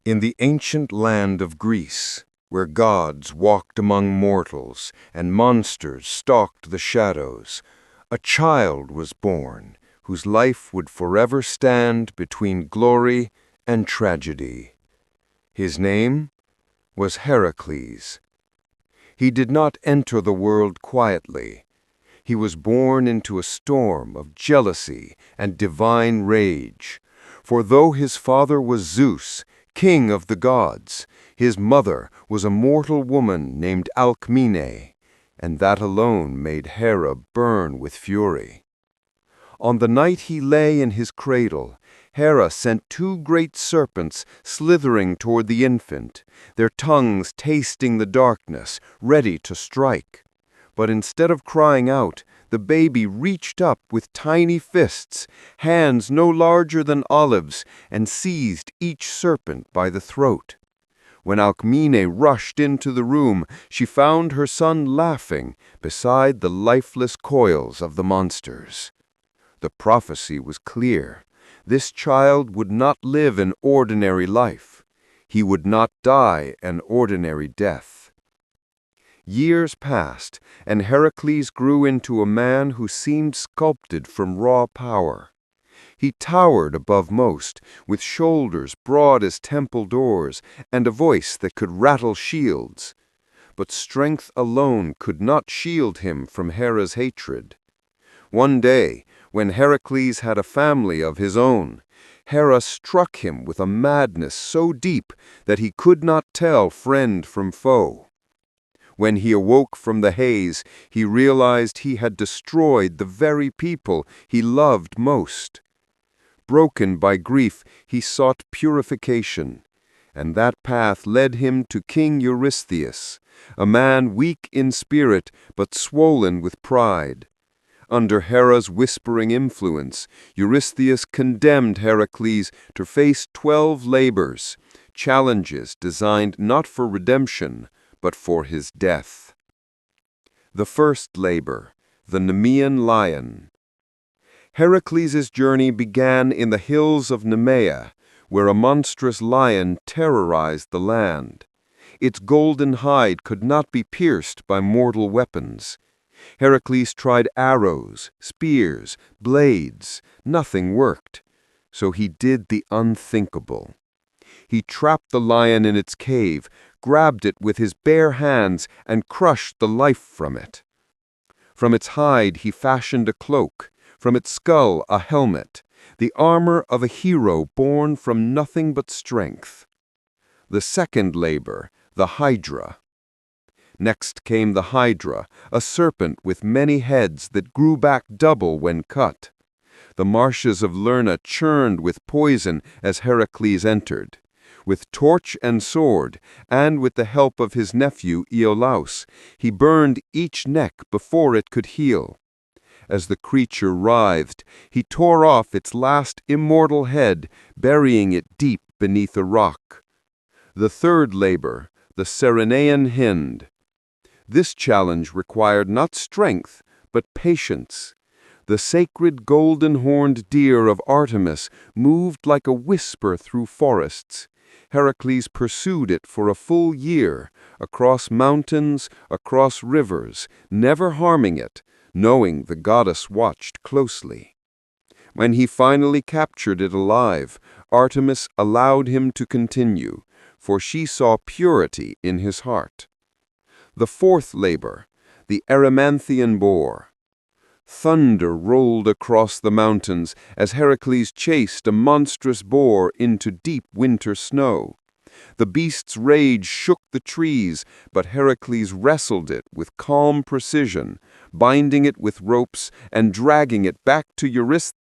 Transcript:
In the ancient land of Greece, where gods walked among mortals and monsters stalked the shadows, a child was born whose life would forever stand between glory and tragedy. His name was Heracles. He did not enter the world quietly. He was born into a storm of jealousy and divine rage. For though his father was Zeus, king of the gods, his mother was a mortal woman named Alcmene, and that alone made Hera burn with fury. On the night he lay in his cradle, Hera sent two great serpents slithering toward the infant, their tongues tasting the darkness, ready to strike. But instead of crying out, the baby reached up with tiny fists, hands no larger than olives, and seized each serpent by the throat. When Alcmene rushed into the room, she found her son laughing beside the lifeless coils of the monsters. The prophecy was clear. This child would not live an ordinary life. He would not die an ordinary death. Years passed, and Heracles grew into a man who seemed sculpted from raw power. He towered above most, with shoulders broad as temple doors and a voice that could rattle shields. But strength alone could not shield him from Hera's hatred. One day, when Heracles had a family of his own, Hera struck him with a madness so deep that he could not tell friend from foe. When he awoke from the haze, he realized he had destroyed the very people he loved most. Broken by grief, he sought purification, and that path led him to King Eurystheus, a man weak in spirit but swollen with pride. Under Hera's whispering influence, Eurystheus condemned Heracles to face 12 labors, challenges designed not for redemption, but for his death. The first labor, the Nemean lion. Heracles' journey began in the hills of Nemea, where a monstrous lion terrorized the land. Its golden hide could not be pierced by mortal weapons. Heracles tried arrows, spears, blades. Nothing worked. So he did the unthinkable. He trapped the lion in its cave, grabbed it with his bare hands, and crushed the life from it. From its hide he fashioned a cloak, from its skull a helmet, the armor of a hero born from nothing but strength. The second labor, the Hydra. Next came the Hydra, a serpent with many heads that grew back double when cut. The marshes of Lerna churned with poison as Heracles entered. With torch and sword, and with the help of his nephew Iolaus, he burned each neck before it could heal. As the creature writhed, he tore off its last immortal head, burying it deep beneath a rock. The third labor, the Ceryneian hind. This challenge required not strength, but patience. The sacred golden-horned deer of Artemis moved like a whisper through forests. Heracles pursued it for a full year, across mountains, across rivers, never harming it, knowing the goddess watched closely. When he finally captured it alive, Artemis allowed him to continue, for she saw purity in his heart. The fourth labor, the Erymanthian boar. Thunder rolled across the mountains as Heracles chased a monstrous boar into deep winter snow. The beast's rage shook the trees, but Heracles wrestled it with calm precision, binding it with ropes and dragging it back to Eurystheus